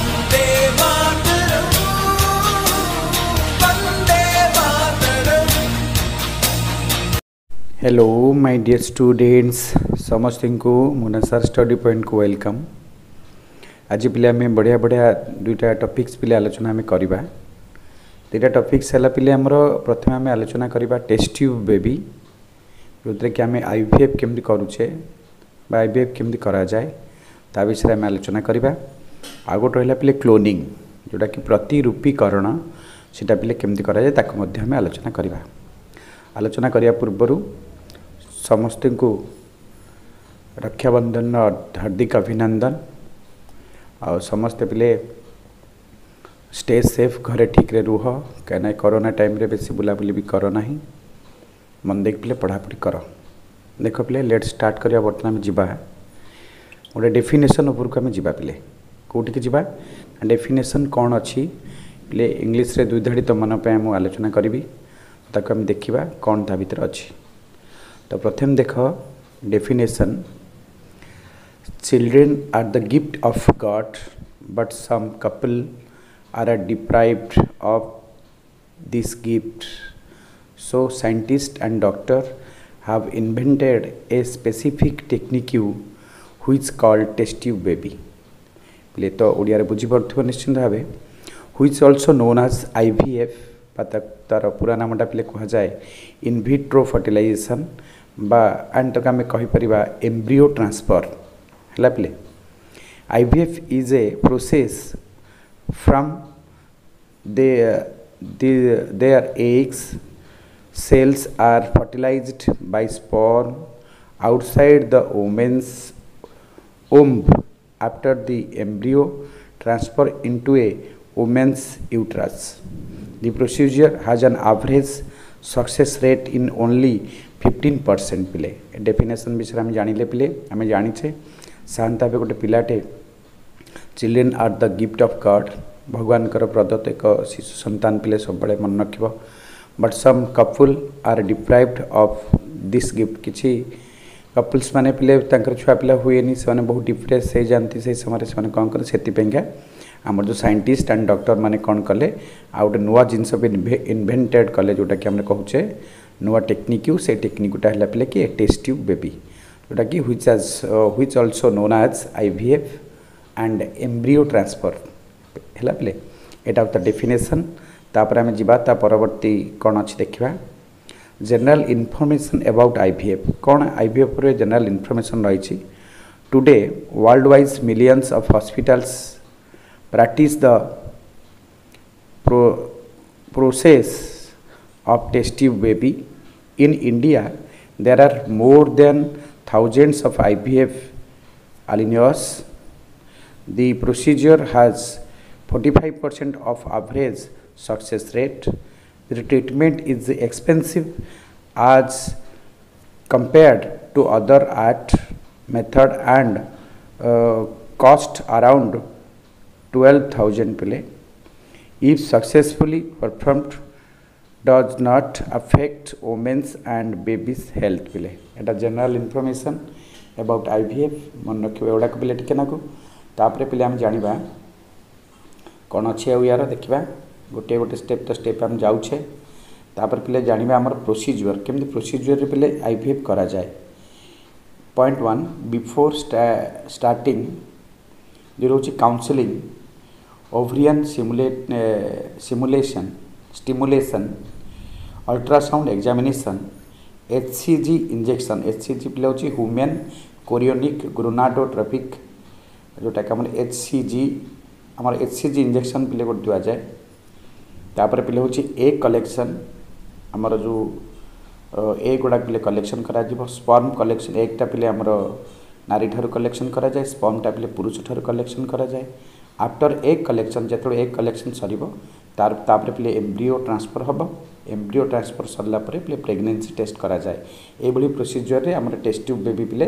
वंदे मातरम वंदे मातरम। हेलो माय डियर स्टूडेंट्स समस्त को मुनासार स्टडी पॉइंट को वेलकम। आज पिले आम बढ़िया बढ़िया दुईटा टॉपिक्स पिले आलोचना आम करवा। दुईटा टॉपिक्स है पिले आमर प्रथम आम आलोचना करवा टेस्ट ट्यूब बेबी जो कि आम आईवीएफ केमती करुचे बा आईवीएफ केमती करा जाए ता विषय आम आलोचना करवा। आ गोटे रहा पिले क्लोनिंग जोटा कि प्रतिरूपीकरण सेटा पिले केमती करा जाए ताको मध्य आम आलोचना करवा। आलोचना करिया पूर्वर समस्त को रक्षाबंधन हार्दिक अभिनंदन। आ समस्ते पिले स्टे सेफ घरे ठीक रे रुह कहीं कोरोना टाइम रे बेसी बुलाबुली भी कर ना मन देख पिले पढ़ापढ़ी कर। देख पिले लेट स्टार्ट करिया। बर्तमान आम जीवा गोटे डेफिनेशन उपरको आम जीवा पिले कौटिक जीवा डेफिनेशन कौन अच्छी पिले इंग्लिश रे दुई धाड़ी तुम मन पे आलोचना करी ताको हम देखिबा कौन ता भीतर अच्छी। तो प्रथम देख definition children are the gift of God but some couple are deprived of this gift so scientist and doctor have invented a specific technique which called test tube baby. पिले तो ओडिया रे बुझी पड़थिबो निश्चित भावे which also known as IVF तार पूरा नामटा पिले कह जाए इन विट्रो फर्टिलाइजेशन बा एंड तक आम कहीपर एम्ब्रियो ट्रांसफर है पिले। IVF is a process from their eggs cells are fertilized by sperm outside the woman's womb after the embryo transfer into a woman's uterus. The procedure has an average success rate in only 15%। पिले definition विषय आम जानिले पिले आम जानीचे साधारणतः भाव गोटे पिलाटे children are the gift of God भगवान प्रदत्त एक शिशु संतान पिले सब मन रख। But some couple are deprived of this gift किसी कपल्स माने पिले छुआ पिला हुए से बहुत डिप्रेस हो जाती से समय से कौन करें से आमर जो साइंटिस्ट एंड डॉक्टर माने कौन कले आ गए नुआ जिनस इन्वेंटेड कले जोटा कि आम कहूचे नुआ टेक्निक से टेक्निकटा है पिले कि टेस्ट ट्यूब बेबी जोटा कि which also known as IVF and embryo transfer है पिले एटा द डेफिनेशन। तापर आम जीवा परवर्ती कौन अच्छी देखा जनरल इनफॉरमेशन अबाउट आईवीएफ कौन आईवीएफ रे जनरल इनफॉरमेशन रही। Today world wise millions of hospitals practice the process of test tube baby. In India there are more than thousands of IVF alliances. The procedure has 45% of average success rate. The treatment is expensive as compared to other art method and cost around 12,000 pile. If successfully performed does not affect women's and babies health pile. Etah general information about IVF मन रखिए एवढा पिले टिके नाकू। तापरे पिले हम जानिबा कौन अच्छे यार देखा गोटे गोटे स्टेप तो स्टेप हम जाऊे। तापर पिले जानिबा हमर प्रोसीजर केमती प्रोसीजर पिले आईवीएफ करा जाए। पॉइंट 1 बिफोर स्टार्टिंग जो रोची counselling ovarian stimulation ultrasound examination HCG injection HCG पिले होची ह्यूमन कोरियोनिक गोनाडोट्रोपिक जोटा कि एचसीजी इंजेक्शन पिले को दिया जाए। तापर पिले होची एग कलेक्शन आमर जो एग गुड़ा पिले कलेक्शन करा जिवो। स्पर्म कलेक्शन एगटा पिले आमर नारी ठारू कलेक्शन करा जाए स्पर्मटा पिले पुरुष ठारू कलेक्शन करा जाए। आफ्टर एग कलेक्शन जो एग कलेक्शन सरिबो तापर पिले एम्ब्रियो ट्रांसफर हम एम्ब्रियो ट्रांसफर सरला परे पिले प्रेगनेंसी टेस्ट करा जाए। एभली प्रोसीजर रे हमर टेस्ट ट्यूब बेबी पिले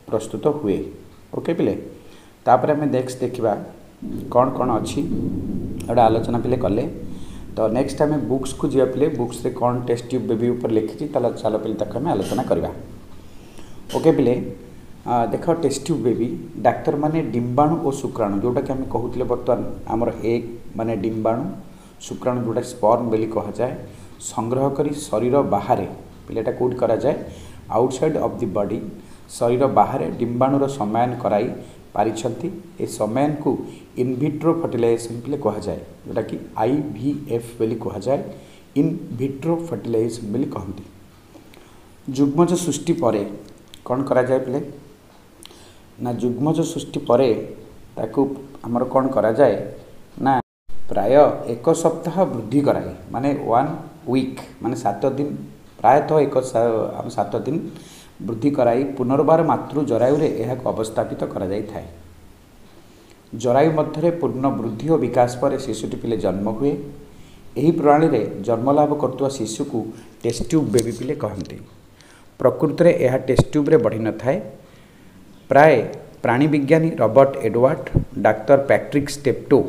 प्रस्तुत हुए। ओके पिले तापर हमें नेक्स्ट देखिबा कौन कौन अच्छी गोटे आलोचना पिले कले। तो नेक्स्ट आम बुक्स को जा पिले बुक्स रे कौन टेस्ट ट्यूब बेबी ऊपर लिखी चलो पिले तक आम आलोचना करवा। ओके पिले देख टेस्ट ट्यूब बेबी डाक्तर माने डिम्बाणु और शुक्राणु जोटा कि आम कहते बर्तमान आमर एग माने डिम्बाणु शुक्राणु जोटा स्पर्म बोली कह जाए संग्रह करी शरीर बाहर पिलाटा कौट करा जाए आउटसाइड ऑफ द बॉडी शरीर बाहर डिम्बाणुर समायन कराई पारिछंती ए समायन को इनविट्रो फर्टिलाइजेशन पिले कह जाए जोटा कि IVF बोली कह जाए इनविट्रो फर्टिलाइजेशन बोली कहती जुग्मज सृष्टि परे कौन करा जाए पिले ना जुग्मज सृष्टि परे ताकू आमर कौन करा जाए ना प्राय एक सप्ताह वृद्धि कराए माने 1 वीक माने 7 दिन प्रायतः 7 दिन वृद्धि कराई पुनर्बार मातृ जरायु यह अवस्थापित करा जाई थाए जरायु मध्य पूर्ण वृद्धि और विकास पर शिशुटी पिले जन्म हुए यही प्रणाली रे जन्मलाभ करतुवा शिशु को टेस्ट ट्यूब बेबी पिले कहते प्रकृत में यह टेस्ट ट्यूब रे बढ़ी न थाए प्राय प्राणी विज्ञानी रॉबर्ट एडवर्ड डाक्टर पैट्रिक स्टेप्टो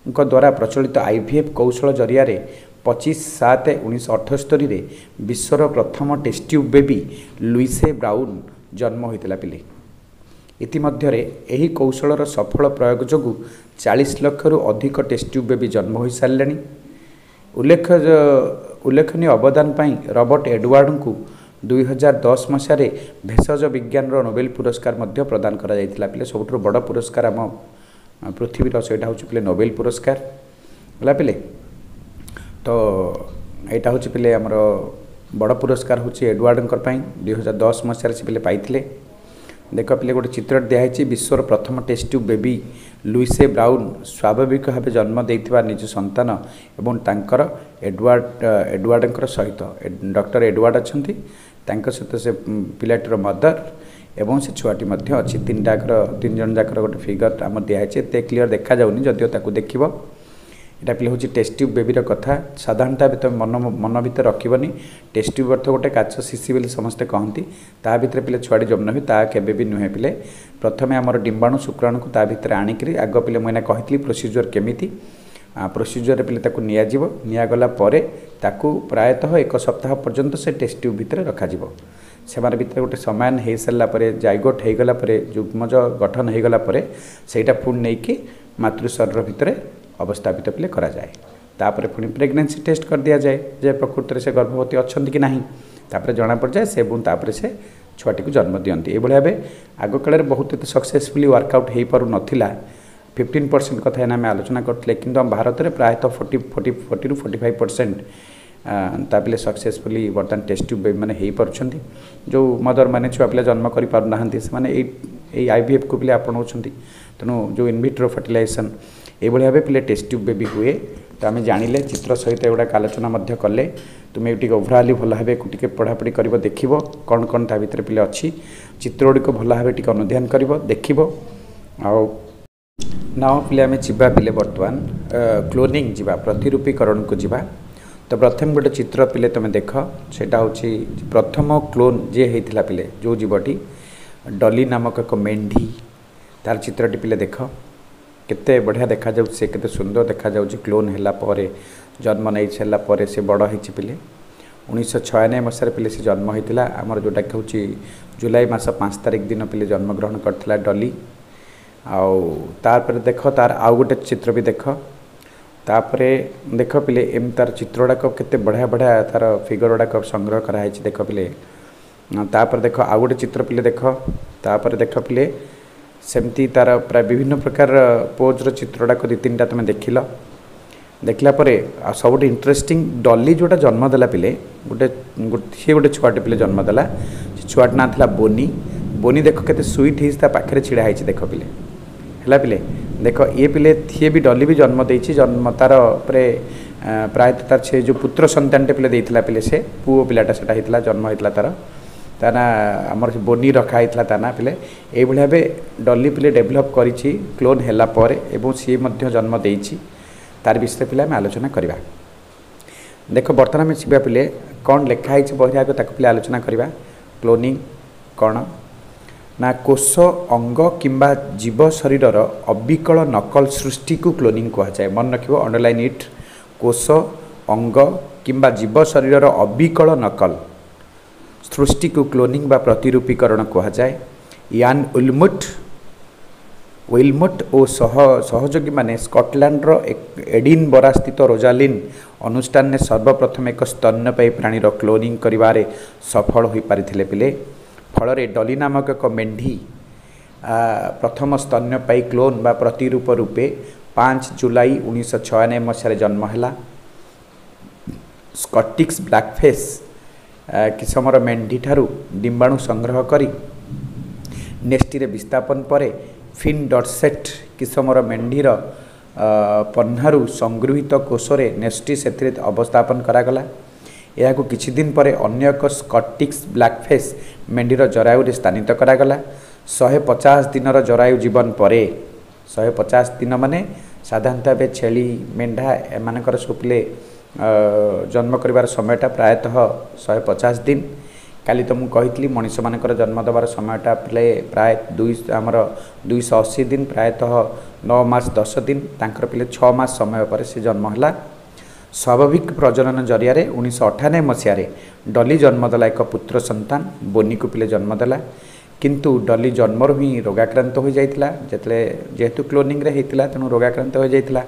द्वारा प्रचलित IVF कौशल जरिया 25/7/1978 रे विश्वर प्रथम टेस्ट ट्यूब बेबी लुइसे ब्राउन जन्म होता पिले इतिमध्य यही कौशलर सफल प्रयोग जोगु 40 लाख रु अधिक टेस्ट ट्यूब बेबी जन्म हो सारे उल्लेखनीय अवदान पाई रॉबर्ट एडवर्ड को 2010 मसीह भेषज विज्ञान नोबेल पुरस्कार मध्य प्रदान करा जायतिला पिले सबुठ बड़ पुरस्कार आम पृथ्वी सेटा हूँ पिले नोबेल पुरस्कार है पिले तो यहाँ हूँ पिले आमर बड़ पुरस्कार हूँ एडवर्ड 2010 मसीह से पिले पाइथिले देख पिले गोटे चित्र दिखाई विश्वर प्रथम टेस्ट ट्यूब बेबी लुइसे ब्राउन स्वाभाविक भाव जन्म देइथिबा निज संतान एवं तांकर एडवर्ड सहित डॉक्टर एडवर्ड अच्छी सहित से पिलाटीर मदर एवं से छुआटी अच्छी तीन जन जाकर गोटे फिगर आम दिखाई एत क्लीयर देखा जाऊनी जदिव ताकू देखिब यहाँ पिले हूँ टेस्ट ट्यूब बेबीर कथा साधारणतः तुम मन भर रखनी टेस्ट ट्यूब अर्थ गोटे काच शिशि बोली समस्ते कहती ता भर पिले छुआटी जन्म हुए ता केबे भी नुहे पिले प्रथमे आमर डिम्बाणु शुक्राणु को ता भर आणिकी आग पिले मुझे कही प्रोसीजर केमिति प्रोसीजर पिले ताकू निगला ताकू प्रायतः एक सप्ताह पर्यंत से टेस्ट ट्यूब भितर रखाजिब से भितर गोटे समायन हो सारापर जाइगोट हो गला जुग्मज गठन हो गला सेटा पुणी नहीं कि मातृ शरीर भितर अवस्थापित पिले करा जाए तापर पुणी प्रेगनेंसी टेस्ट कर दिया जाए जे प्रकृत में से गर्भवती अच्छा कि ना तापर जना पड़ जाए से तापर से छुआटी को जन्म दियंती ये भाई आग काल बहुत सक्सेसफुली वर्कआउट हो पार नाला 15% कथा आम आलोचना करते कि भारत में प्रायतः 40 ରୁ 45% तापिले सक्सेसफुली बर्तमान टेस्ट ट्यूब बेबी मैंने हो पार्टी जो मदर मैंने छुआ पिला जन्म करना से IVF को पिले आपणाऊँ तेणु जो इनविट्रो फर्टिलाइजेशन ये भाव पिले टेस्ट ट्यूब बेबी हुए तो आम जानिले चित्र सहित एगुड़ा आलोचना कले तुम्हें टे ओभराली भल भाव टे पढ़ापढ़ी कर देख कौन कौन ता भर पिले अच्छी चित्र गुड़िक भल भाव टे अनुधान कर देख ना पिले आम जा पिले बर्तमान क्लोनिंग जा प्रतिरूपीकरण को जा तो प्रथम गोटे चित्र पिले तुम देख सेटा हूँ प्रथम क्लोन जे होता पिले जो जीवटी डॉली नामक एक मेंढी तार चित्रटी पिले देख केते बढ़िया देखा जाउ से केते सुंदर देखा जाउ क्लोन हैला परे जन्म नहीं सारा पर से बड़ होती पिले 1996 मसीह पिले से जन्म होता आमर जोटा हूँ जुलाई मास 5 तारिख दिन पिले जन्मग्रहण करथिला डॉली आउे देख तार आउ गोटे चित्र भी देख तापरे देख पिले एम तार चित्र गुड़ाक केते बढ़िया बढ़िया तार फिगर गुड़ाक संग्रह कराई देख पिले तापर देख आउ गोटे चित्र पिले देख तापर देख पिले सेमती तार प्राय विभिन्न प्रकार पोजर चित्र गुड़ाक 2-3टा तुम देखिल देखला परे सब इंटरेस्टिंग डॉली जोटा जन्मदेला पिले गोटे सी गोटे छुआटे पिले जन्मदेला छुआट ना था बोनी बोनी देख के स्वीट हो पाखे छिड़ा है देख पिले है पिले देख ये पिले सी भी डॉली भी जन्म देती जन्म तार प्रायतः तार से जो पुत्र संतानटे पिले देता पिले से पुओ पिलाटा से होता जन्म होता तार ता ना आमर बोनी रखाई ता ना पिले ये भाव डॉली पिले डेभलप करी क्लोन हैला पर एवं सी जन्म देती तार विषय पिले आम आलोचना करवा देख बर्तमान आम जा पिले कौन लिखाई बही आगे ताक पिले आलोचना करवा क्लोनिंग कौन ना कोष अंग किंबा जीव शरीर अविकल नकल सृष्टि को क्लोनिंग कहुए मन रख अंडरलाइन इट कोष अंग किंबा जीव शरीर अविकल नकल सृष्टि को क्लोनिंग बा प्रतिरूपीकरण कहुए यान विलमुट और सहयोगी माने स्कटलैंडर एडिनबरा स्थित रोजालिन अनुष्ठान ने सर्वप्रथम एक स्तन्यपायी प्राणी क्लोनिंग करिवारे सफल हो पारिथिले पिले फल डली नामक एक मेंढी प्रथम स्तन्यपायी क्लोन बा प्रतिरूप रूपे 5 जुलाई 1996 मसीह जन्म है। स्कटिश ब्लैकफेस किसमर मेंढी ठारू डिंबाणु संग्रह करी नेस्टी रे विस्थापन परे फिन डॉर्सेट किसमर मेंढीर पन्नारू संगृहित कोशरे नेस्टी से अवस्थापन करागला। यह किछि दिन परे अन्य एक स्कटिश ब्लैकफेस मेंढीर जरायु स्थानित करागला। 150 दिन जरायु जीवन परे 150 दिन माने साधारणतः छेली मेंढा एमानकर सुपिले जन्म करिवार समयटा प्रायतः 150 दिन। काली तो मुझे कही मनीष मानकर जन्म देवार समयटा प्राय 280 दिन प्रायतः 9 मास 10 दिन तांकर पिले 6 मास समय पर से जन्म है। स्वाभाविक प्रजनन जरिया 1998 मसीह डली जन्मदेला एक पुत्र संतान बोनी को पिले जन्मदेला किंतु डली जन्मर ही रोगाक्रांत हो जाइतिला जेहेतु क्लोनिंग रे हेतिला तेणु रोगाक्रांत हो जाइतिला।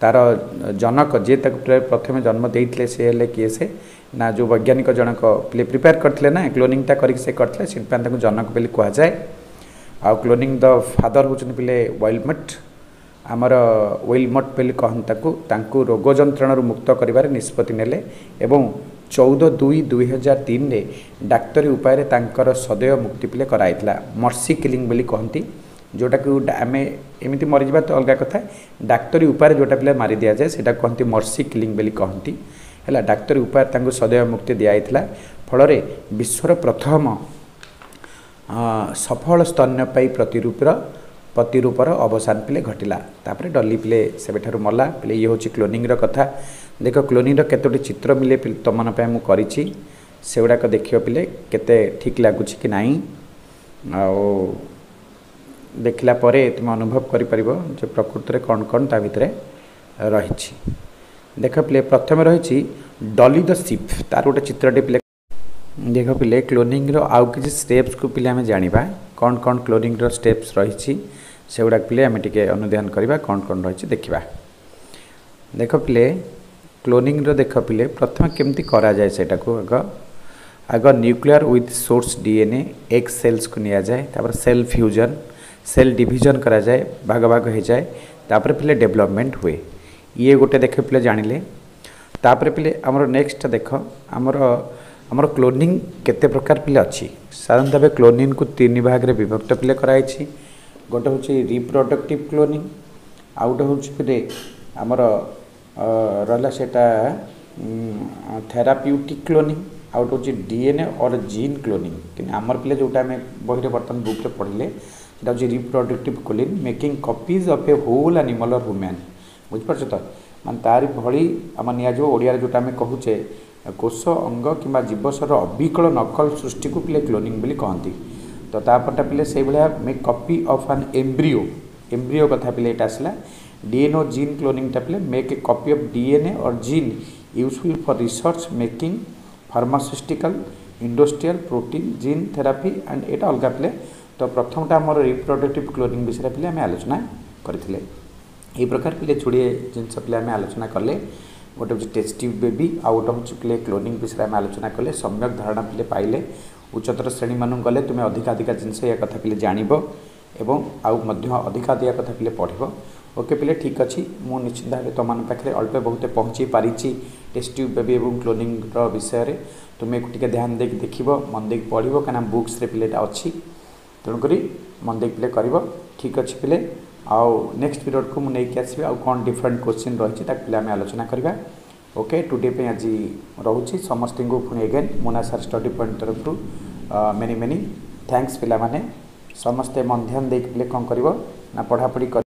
तार जनक जे प्रथम जन्म देते से हेले किए से ना जो वैज्ञानिक जनक पिले प्रिपेयर करते ना क्लोनिंगटा करते से जनक बोली कह जाए। आ क्लोनिंग द फादर होचन पिले विलमट आमर विलमट बोली कहता रोग जंत्रण मुक्त कर निष्पत्ति नेले एवं 14/2/2003 रे डाक्तरी उपाय तांकर सदैव मुक्ति पिले कराइतला। मर्सी किलिंग बोली कहती जोटा कि आम एमती मरीजा तो अलग कथा डाक्तरी उपाय जोटा पिले मारी दि जाए से कहती मर्सी किलिंग बोली कहती है। डाक्तरी उपाय तांको सदैव मुक्ति दिया फल विश्वर प्रथम सफल स्तन्यपायी प्रतिरूपर अवसान पिले घटिला। तापर डली पिले से मला पिले ये हूँ क्लोनिंग कथा। देख क्लोनिंग केतोटी चित्र मिले तुम मन मु करी से गुड़ाक देख पिले केते ठीक लगुच कि नाई देखला परे तुम अनुभव कर प्रकृत में कौन कौन ता भितर रही। देख पिले प्रथम रही डली द शिप तार गोटे चित्रटे पिले देख पिले क्लोनिंग आउ किसी स्टेप्स को पिले आम जाना कौन कौन क्लोनिंग स्टेप्स रही से गुड़ाक पिले आम टे अनुधान करवा कौन कौन रही देखा। देख पिले क्लोनिंग देख पिले प्रथम केमती करा जाए सेटा को आग nuclear with source DNA egg cells को निया जाए तापर सेल फ्यूजन सेल डिविजन करा जाए भाग भाग हो जाए तापर पिले डेवलपमेंट हुए ये गोटे देख पिले जानिले। तापर पिले आमर नेक्स्ट देख आमर क्लोनिंग केते प्रकार पिले अच्छी साधारणतः क्लोनिंग को 3 भाग रे विभक्त पिले कराई। गोटे हूँ रिप्रोडक्टिव क्लोनिंग आउ गोटे हूँ पिले आमर रहा सेटा थेराप्यूटिक क्लोनिंग आउ गोटे हूँ डीएनए और जीन क्लोनिंग कि आमर पिले जोटा आम बही बर्तमान बुक पढ़ले सेटा हूँ reproductive cloning making copies of a whole animal और ह्यूमन बुझिपार तो मान तारी भली आम निजो ओडिया जोटा आम कहूचे कोष अंग कि जीवसर अविकल नकल सृष्टि को पिले क्लोनिंग बोली कहती। तो तापरटा पिले से भाया make copy of an embryo कथा पिले ये आसला। डीएनए और जीन क्लोनिंगटा पिले make a copy of DNA और gene useful for research making pharmaceutical industrial protein gene therapy and एटा अलग पिले। तो प्रथमटा आम रिप्रोडक्टिव क्लोनिंग विषय पिले आम आलोचना करथिले। ये प्रकार पिले जोड़े जिनस पिले आम आलोचना कले गोटे हूँ टेस्ट ट्यूब बेबी आउ गोटे हूँ पिले क्लोनिंग विषय आम आलोचना कले सम्यक धारणा पिले पाइले उच्चतर श्रेणी मान गले तुम्हें अधिकाधिक जिनस या कथा पिले जानिबो एवं आउ मध्य अधिकाधिक कथा पिले पढ़िबो। ओके पिले ठीक अच्छी मु निश्चित भाव तुम पाखे अल्प बहुत पहुँची पारी टेस्ट ट्यूब बेबी और क्लोनिंग विषय में तुम्हें टे ध्यान देक देख मन देक पढ़ो कहीं बुक्स पिलेटा अच्छी तेणुक मन देक पिले कर ठीक अच्छे पिले आउ नेक्स्ट पीरियड को मुझे आसबि आउ कौन डिफरेंट क्वेश्चन रही पिले आम आलोचना करवा। ओके टुडे पे आज रोचे समस्त को पुणी एगेन मोना सार स्टडी पॉइंट तरफ मेनी मेनी थैंक्स पिला माने समस्ते मन ध्यान देक पिले कौन कर पढ़ापढ़ी कर